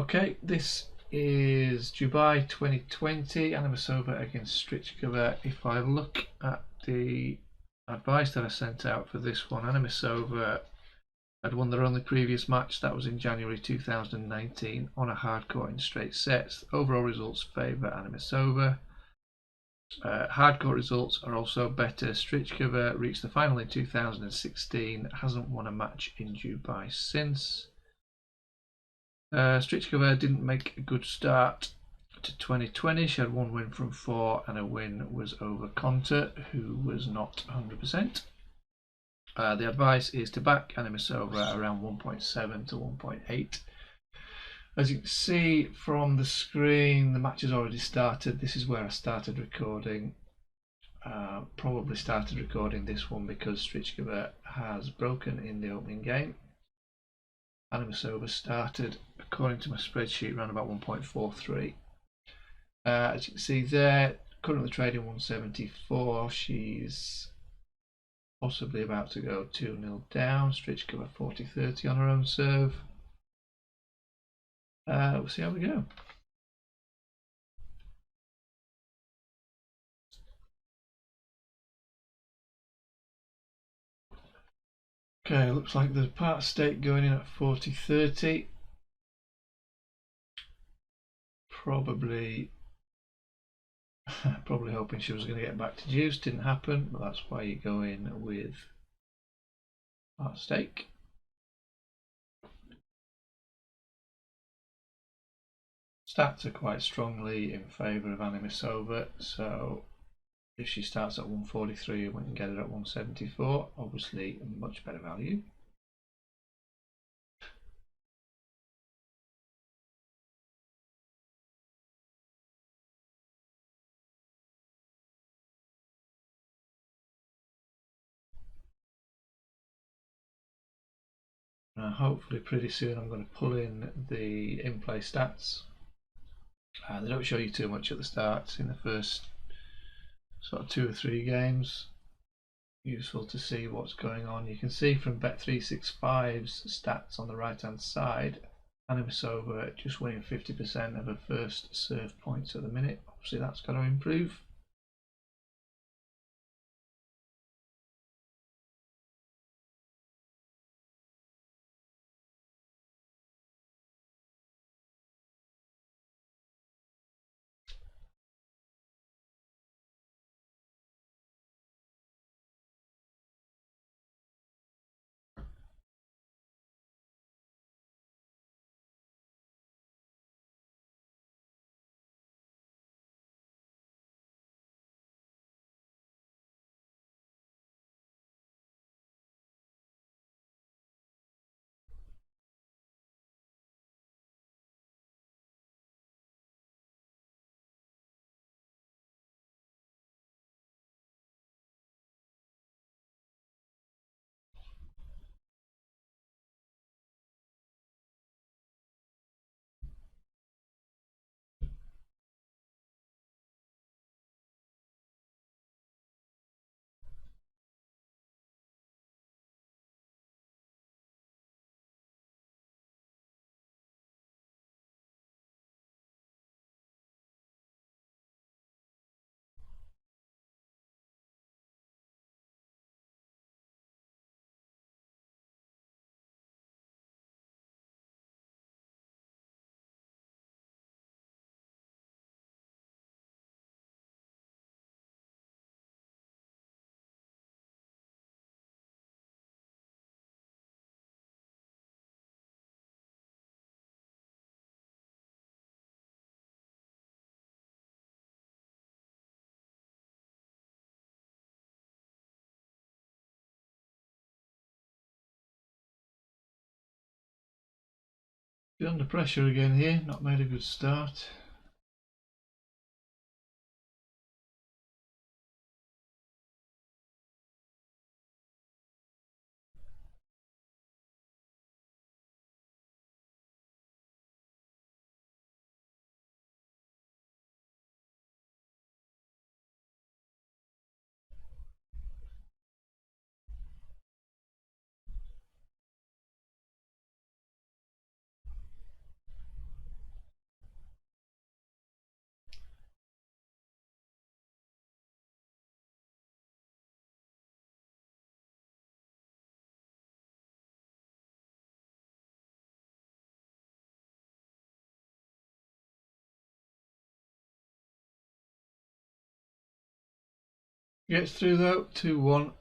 Okay, this is Dubai 2020, Anisimova against Strycova. If I look at the advice that I sent out for this one, Anisimova had won their only previous match, that was in January 2019, on a hard court in straight sets. Overall results favour Anisimova. Hard court results are also better. Strycova reached the final in 2016, hasn't won a match in Dubai since. Strycova didn't make a good start to 2020. She had one win from 4 and a win was over Conter, who was not 100%. The advice is to back Anisimova around 1.7 to 1.8. As you can see from the screen, the match has already started. This is where I started recording. Probably started recording this one because Strycova has broken in the opening game. Anisimova started, according to my spreadsheet, around about 1.43. As you can see there, currently trading 174. She's possibly about to go 2-0 down. Strycova 40-30 on her own serve. We'll see how we go. Okay, looks like there's part stake going in at 40-30. Probably hoping she was going to get back to juice. Didn't happen, but that's why you go in with part stake. Stats are quite strongly in favour of Anisimova, so if she starts at 143 we can get her at 174, obviously a much better value. Hopefully pretty soon I'm going to pull in the in-play stats. They don't show you too much at the start in the first sort of 2 or 3 games. Useful to see what's going on. You can see from Bet365's stats on the right hand side, Anisimova just winning 50% of her first serve points at the minute. Obviously that's got to improve. Bit under pressure again here, not made a good start. Gets through though, 2-1.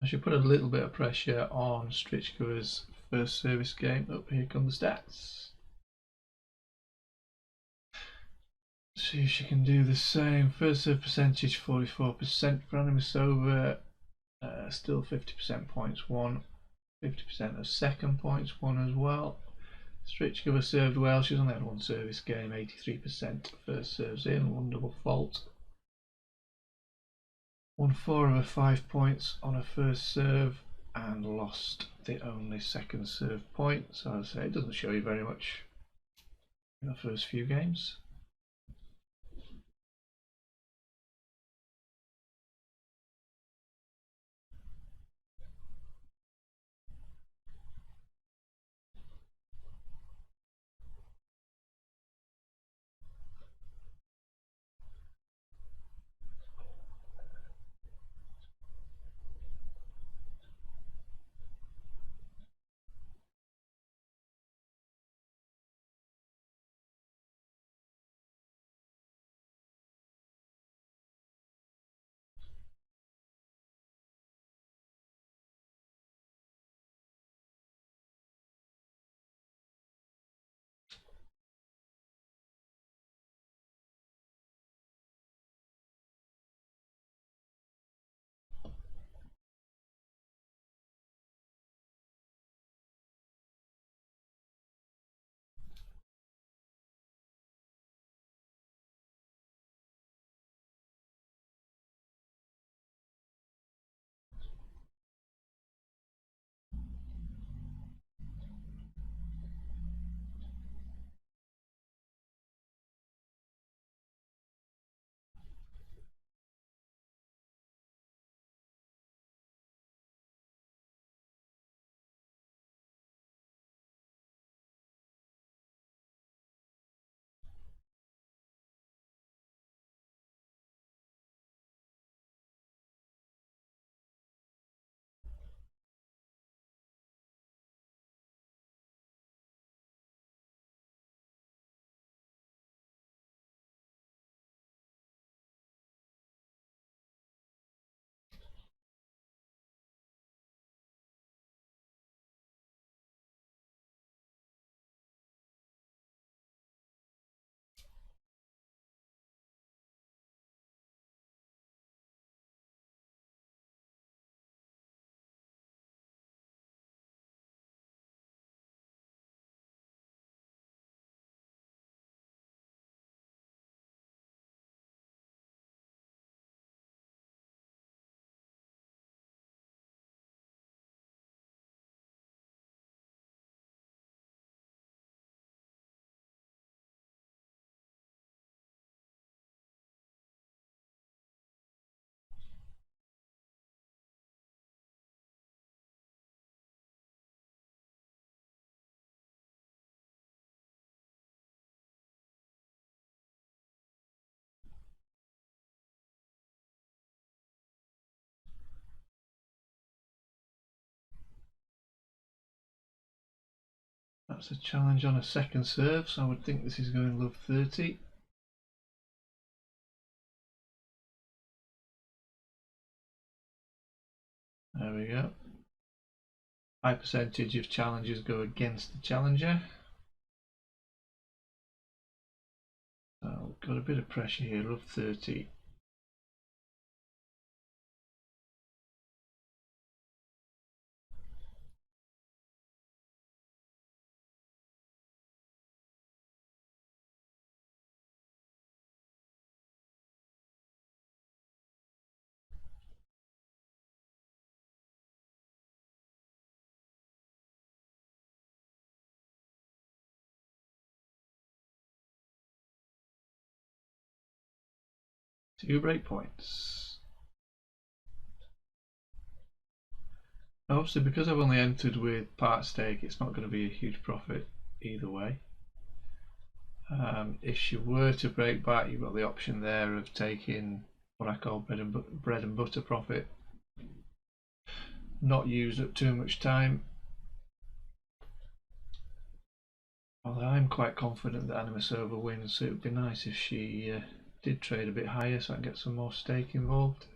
I should put a little bit of pressure on Stryckova's first service game. Oh, here come the stats. See if she can do the same. First serve percentage 44% for Anisimova. Still 50% points won. 50% of second points won as well. Strycova served well. She's only had one service game. 83% first serves in. One double fault. Won 4 of her 5 points on her first serve and lost the only second serve point. So I'd say it doesn't show you very much in the first few games. That's a challenge on a second serve, so I would think this is going love 30. There we go. High percentage of challenges go against the challenger. So got a bit of pressure here, love 30. Two break points. Obviously, because I've only entered with part stake, it's not going to be a huge profit either way. If she were to break back, you've got the option there of taking what I call bread and butter profit, not use up too much time Although I'm quite confident that Anisimova wins, so it would be nice if she did trade a bit higher so I can get some more stake involved.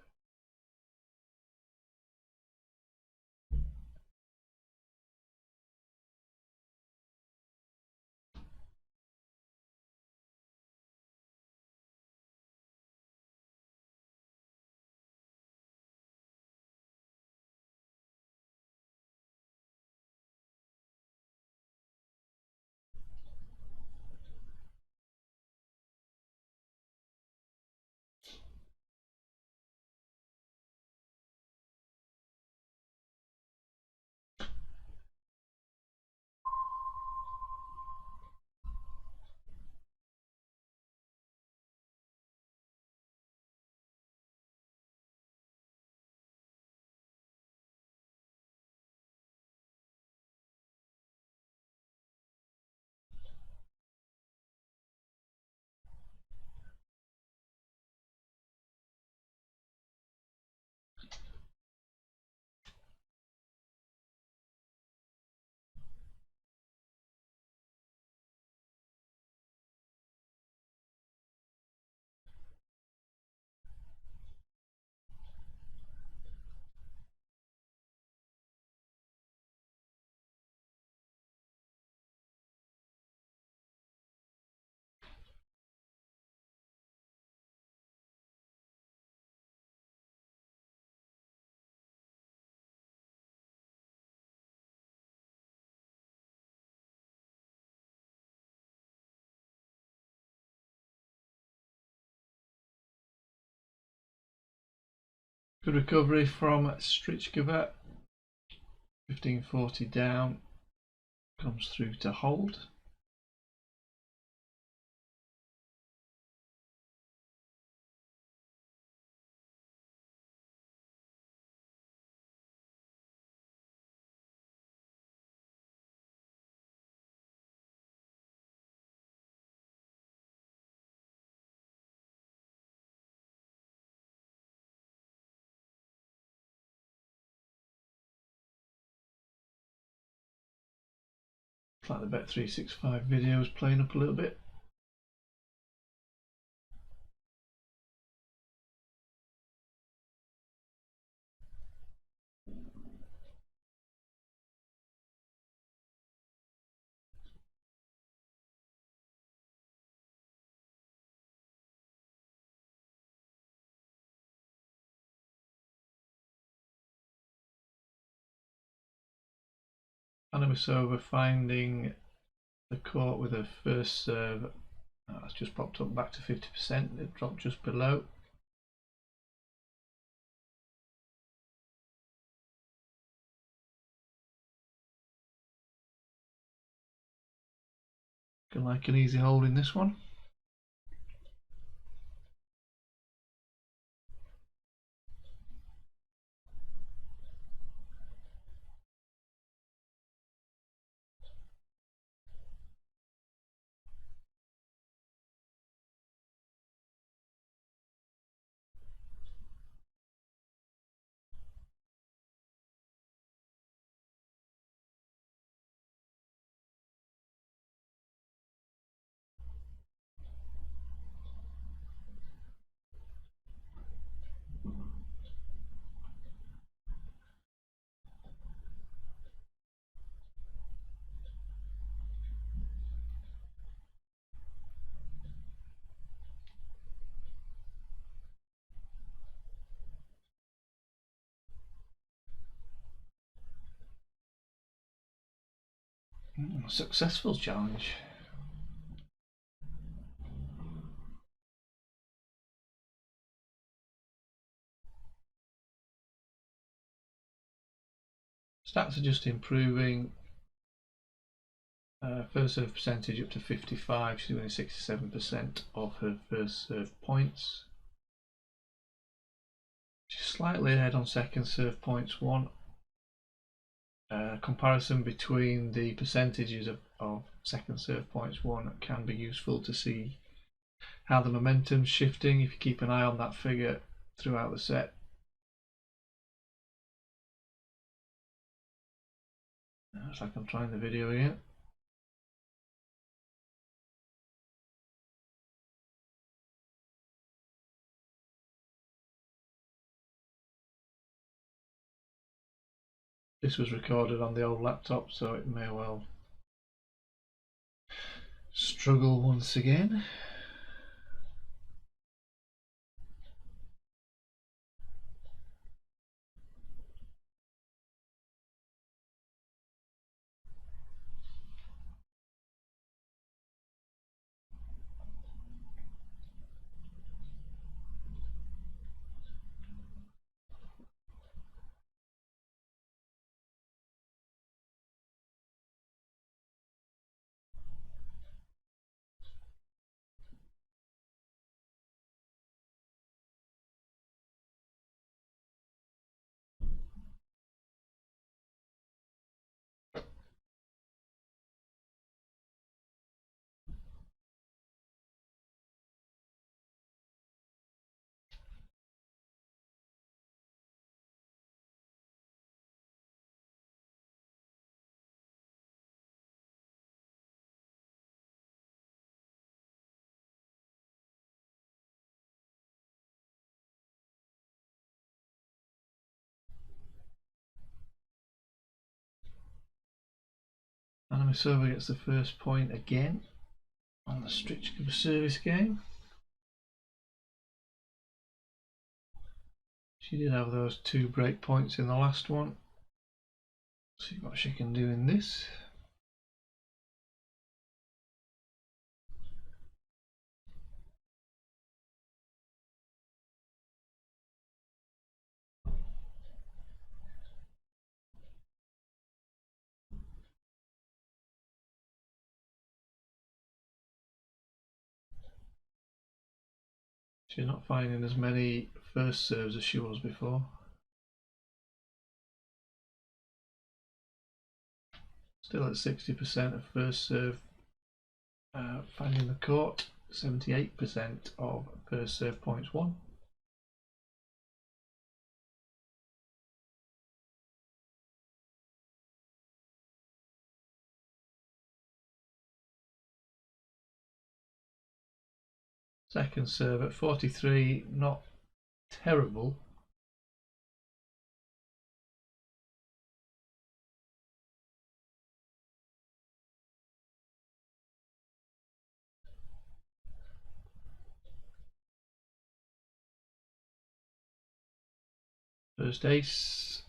Good recovery from Strycova. 1540 down, comes through to hold. It's like the Bet365 video is playing up a little bit. Anisimova finding the court with her first serve. That's just popped up back to 50%. It dropped just below. Looking like an easy hold in this one. Successful challenge. Stats are just improving. First serve percentage up to 55. She's winning 67% of her first serve points. She's slightly ahead on second serve points won. Comparison between the percentages of second serve points won can be useful to see how the momentum's shifting if you keep an eye on that figure throughout the set. Looks like I'm trying the video again. This was recorded on the old laptop, so it may well struggle once again. Anisimova gets the first point again on the Strycova service game. She did have those 2 break points in the last one. See what she can do in this. She's not finding as many first serves as she was before. Still at 60% of first serve finding the court, 78% of first serve points won. Second serve at 43, not terrible. First ace.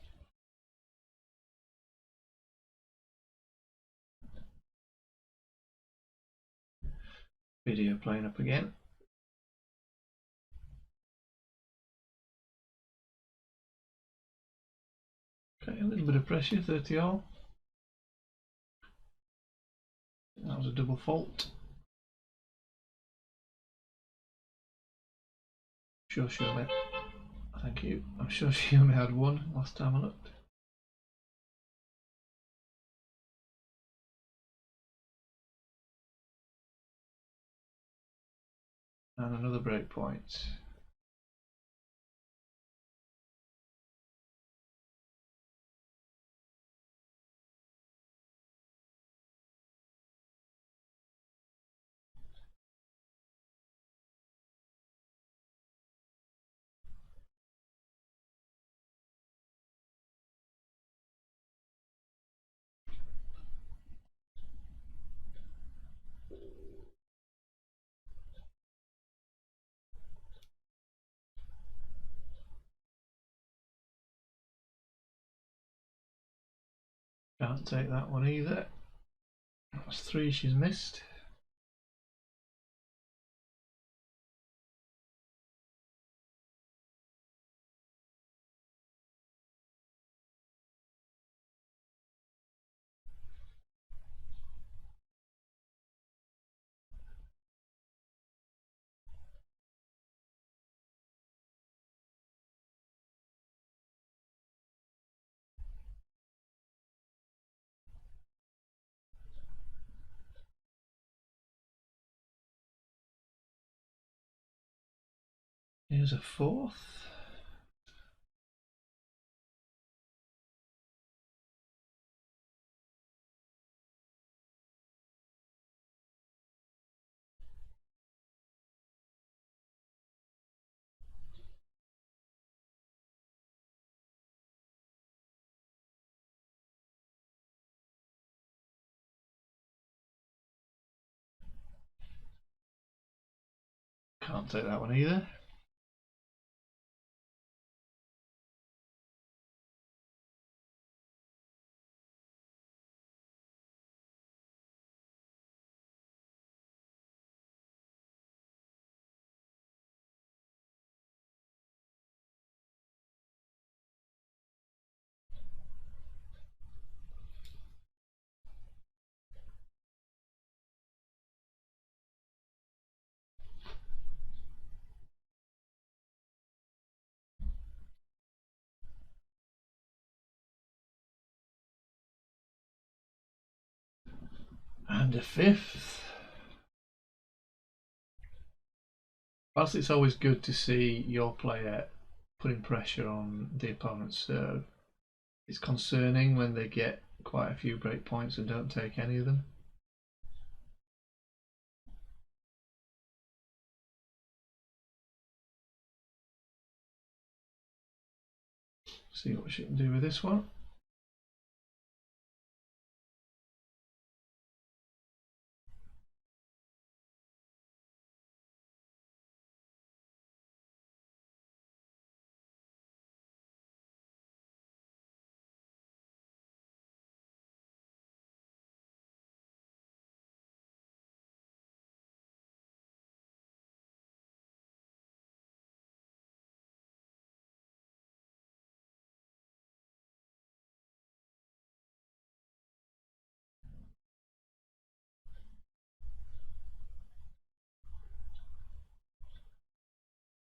Video playing up again. Okay, a little bit of pressure, 30 all. That was a double fault. Sure she only, thank you. I'm sure she only had one last time I looked. And another break point. Can't take that one either. That's 3 she's missed. Here's a 4th. Can't take that one either. And a fifth. Whilst it's always good to see your player putting pressure on the opponent's serve, it's concerning when they get quite a few break points and don't take any of them. See what she can do with this one.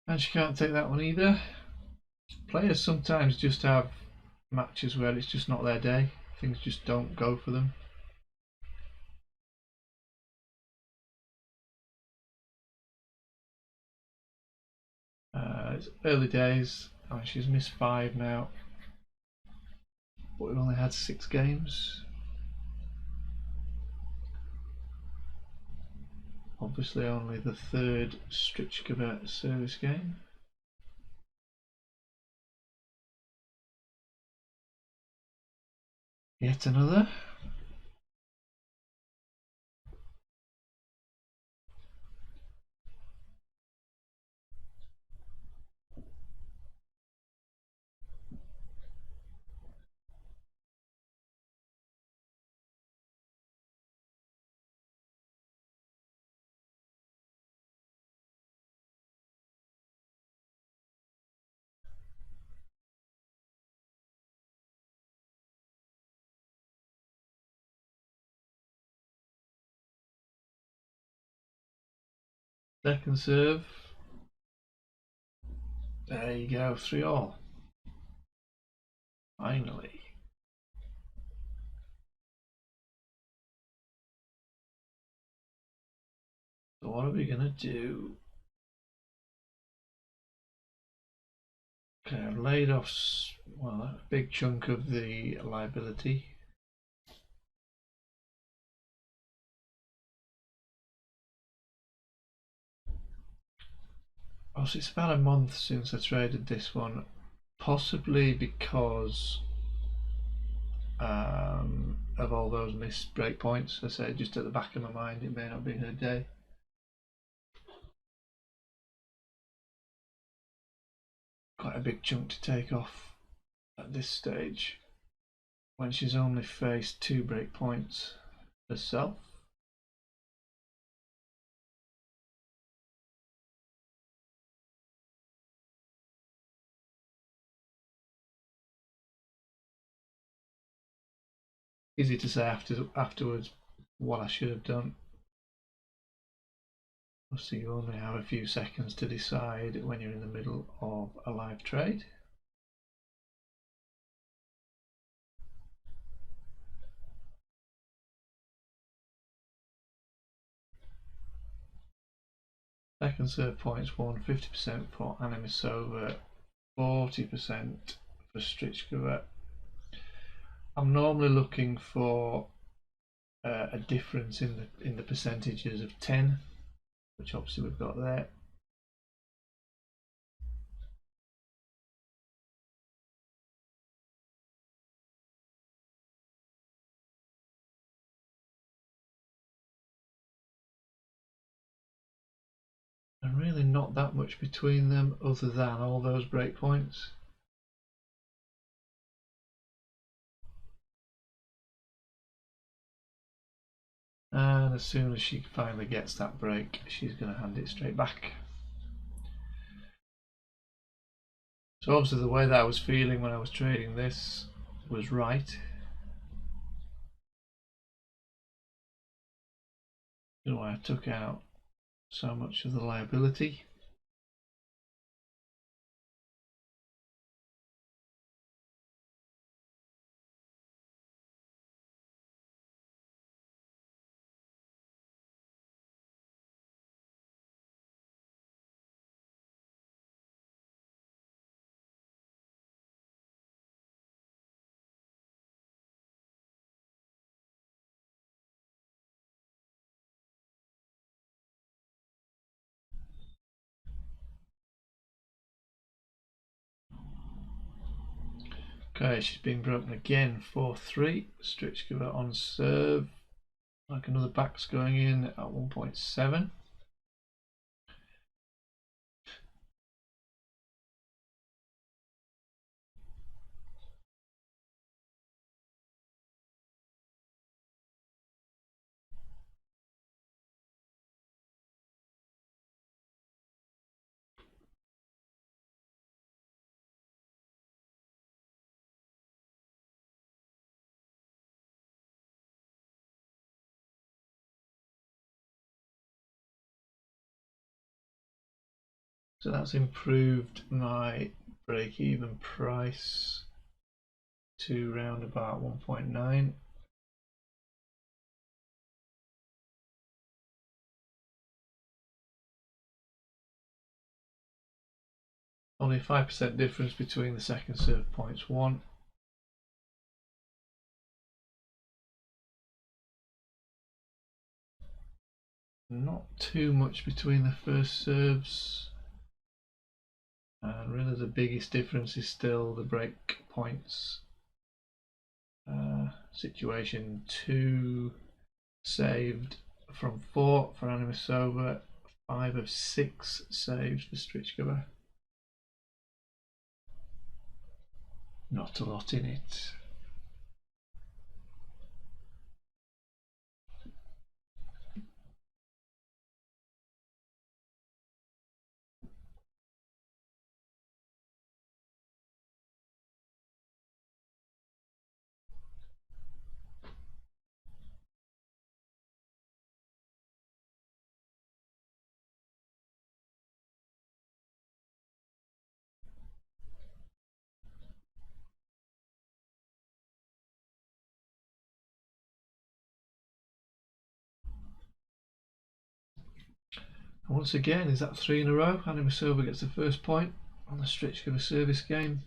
And she can't take that one either. Players sometimes just have matches where it's just not their day. Things just don't go for them. It's early days. She's missed 5 now, but we've only had 6 games. Obviously only the 3rd Strycova service game. Yet another. Second serve. There you go, 3-all. Finally. So what are we going to do? Okay, I've laid off a big chunk of the liability. Oh, so it's about a month since I traded this one, possibly because of all those missed break points. I say just at the back of my mind, it may not be her day. Quite a big chunk to take off at this stage when she's only faced 2 break points herself. Easy to say afterwards what I should have done. So you only have a few seconds to decide when you're in the middle of a live trade. Second serve points won, 50% for Anisimova, 40% for Strycova. I'm normally looking for a difference in the percentages of 10, which obviously we've got there. And really not that much between them other than all those breakpoints. And as soon as she finally gets that break, she's going to hand it straight back. So obviously the way that I was feeling when I was trading this was right. You know why I took out so much of the liability. Okay, she's been broken again, 4-3. Strycova on serve. Like another back's going in at 1.7. So that's improved my break-even price to round about 1.9. Only a 5% difference between the second serve points won. Not too much between the first serves. And really the biggest difference is still the break points. Situation 2 saved from 4 for Anisimova, 5 of 6 saves for Strycova. Not a lot in it. And once again, is that 3 in a row? Anisimova gets the first point on the Strycova service game.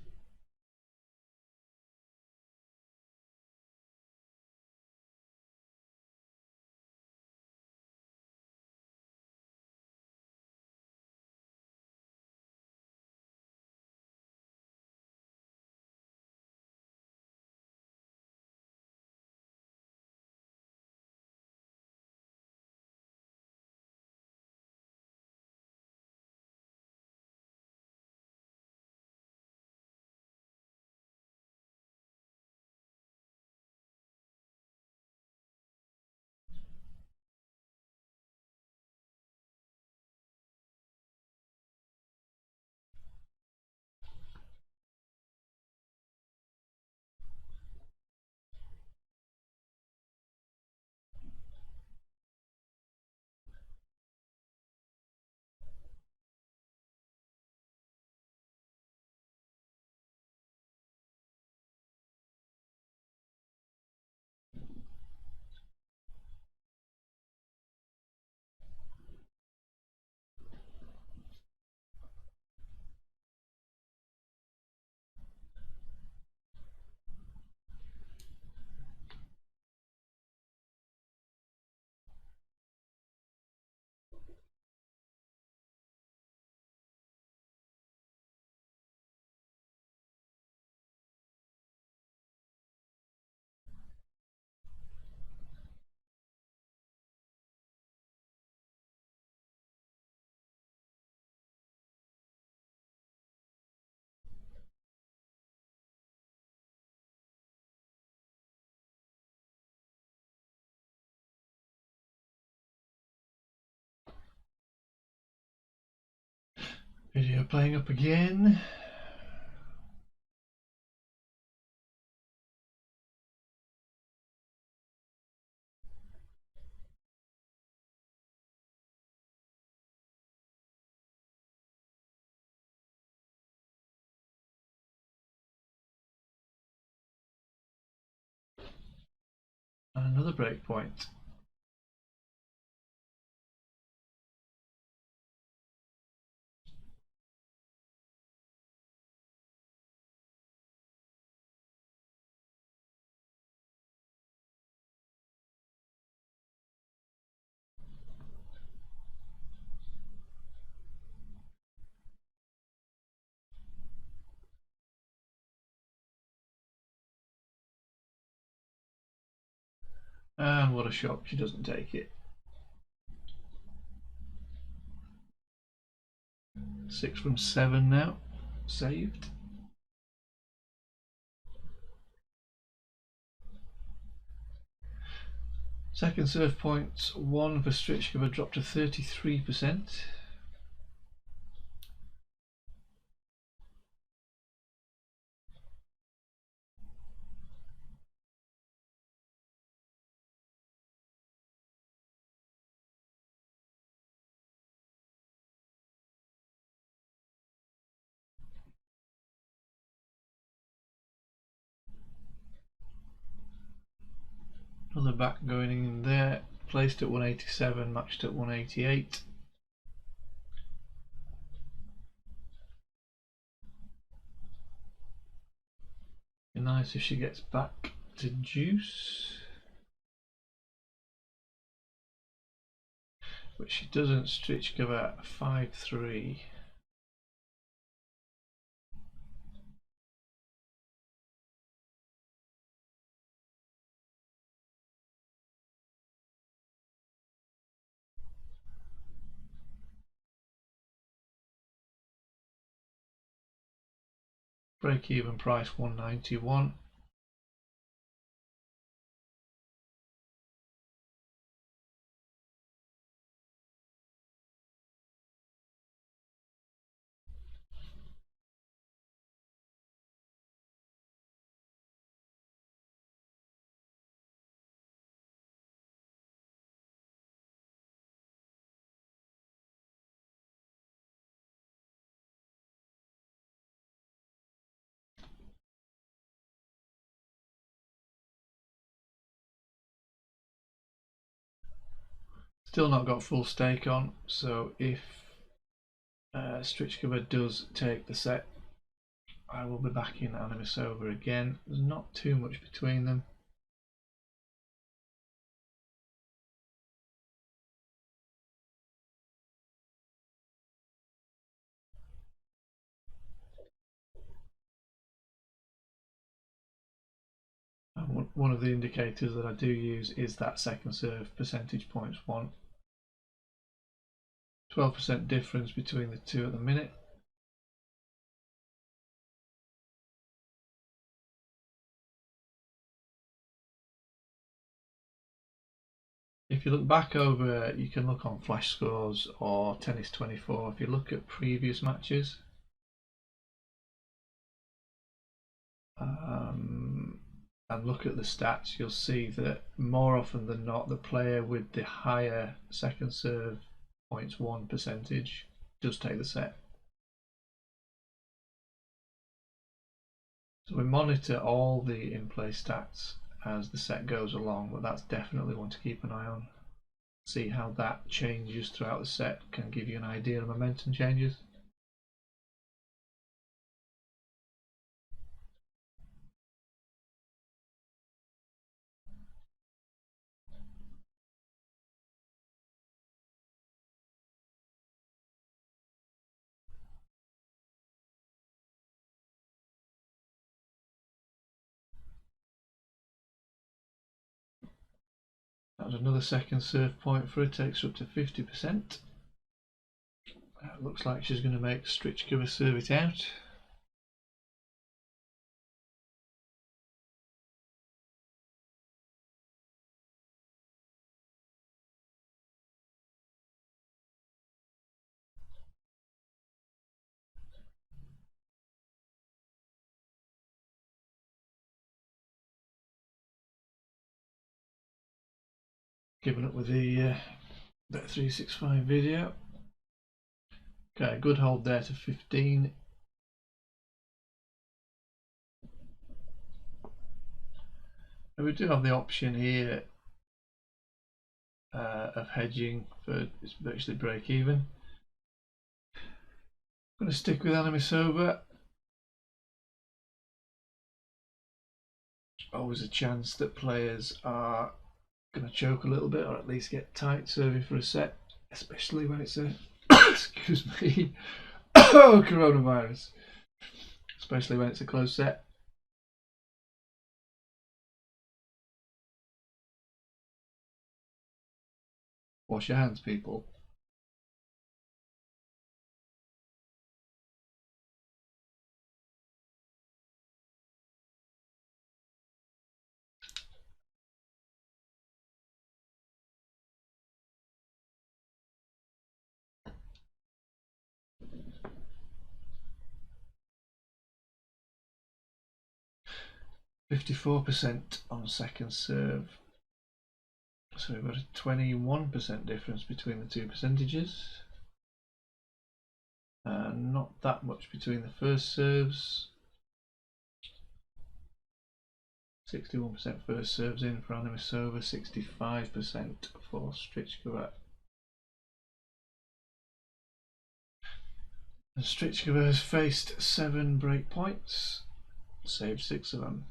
Video playing up again. And another break point. And what a shock, she doesn't take it. 6 from 7 now, saved. Second serve points 1 for Strycova dropped to 33%. Another back going in there, placed at 187, matched at 188. Be nice if she gets back to deuce, but she doesn't. Strycova 5-3. Break even price 191. Still not got full stake on, so if Strycova does take the set, I will be backing Anisimova again. There's not too much between them. And one of the indicators that I do use is that second serve percentage points one. 12% difference between the two at the minute. If you look back over, you can look on Flash Scores or Tennis 24. If you look at previous matches, and look at the stats, you'll see that more often than not, the player with the higher second serve points one percentage does take the set. So we monitor all the in-play stats as the set goes along, but that's definitely one to keep an eye on. See how that changes throughout the set, can give you an idea of momentum changes. That was another second serve point for her, takes her up to 50%. Looks like she's going to make Strycova serve it out. Giving up with the Bet365 video. Okay, good hold there to 15. And we do have the option here of hedging for it's virtually break even. I'm going to stick with Anisimova. Always a chance that players are going to choke a little bit, or at least get tight serving for a set, especially when it's a excuse me oh, coronavirus, especially when it's a close set. Wash your hands, people. %54 on second serve. So we've got a 21% difference between the two percentages. Not that much between the first serves. 61% first serves in for Anisimova, 65% for Strycova. And Strycova has faced 7 break points, saved 6 of them.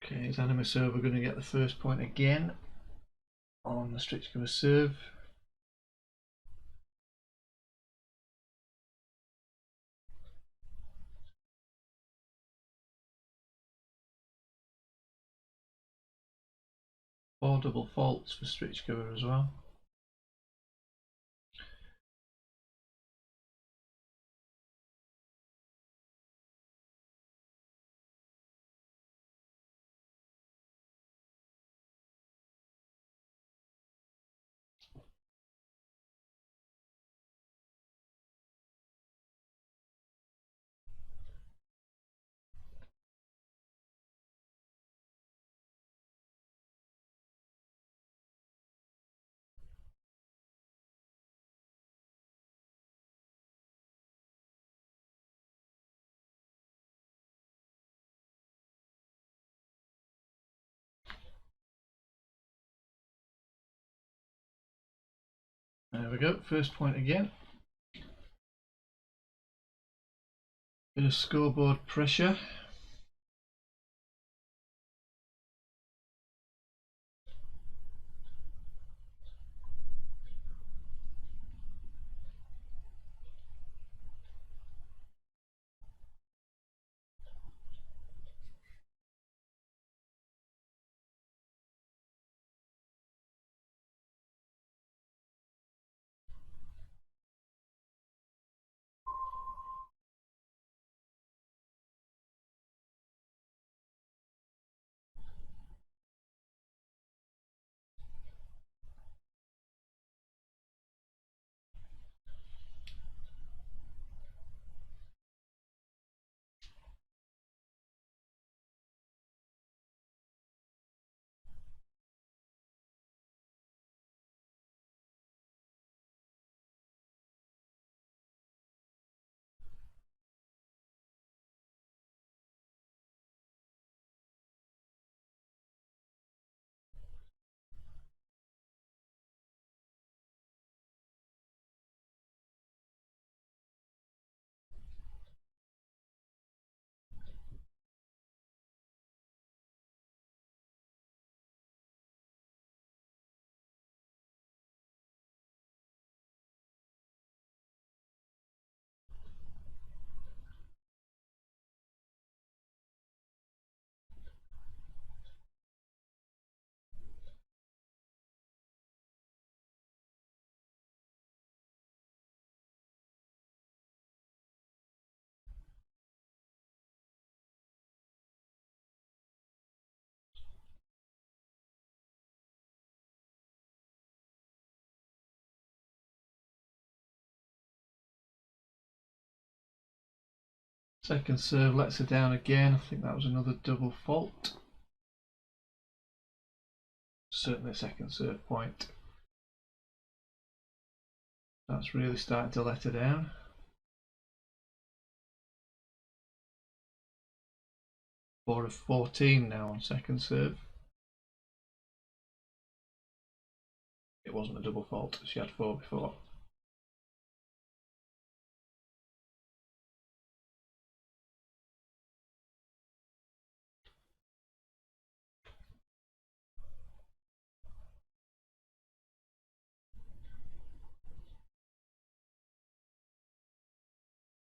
Okay, is Anisimova going to get the first point again on the Strycova serve? Four double faults for Strycova as well. There we go, first point again. Bit of scoreboard pressure. Second serve lets her down again. I think that was another double fault. Certainly a second serve point. That's really starting to let her down. Four of 14 now on second serve. It wasn't a double fault. She had 4 before.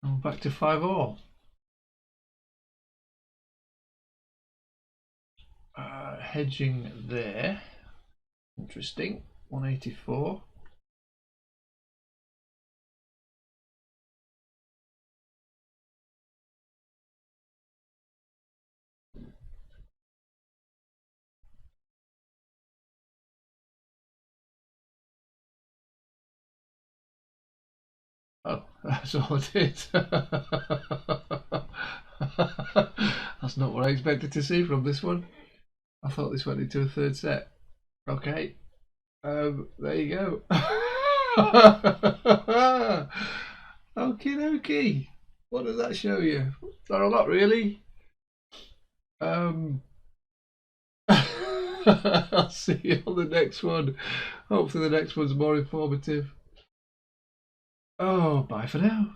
And back to 5-all. Hedging there. Interesting. 184. Oh, that's all it is. That's not what I expected to see from this one. I thought this went into a third set. Okay. There you go. Okie dokie. What does that show you? Not a lot, really. I'll see you on the next one. Hopefully the next one's more informative. Oh, bye for now.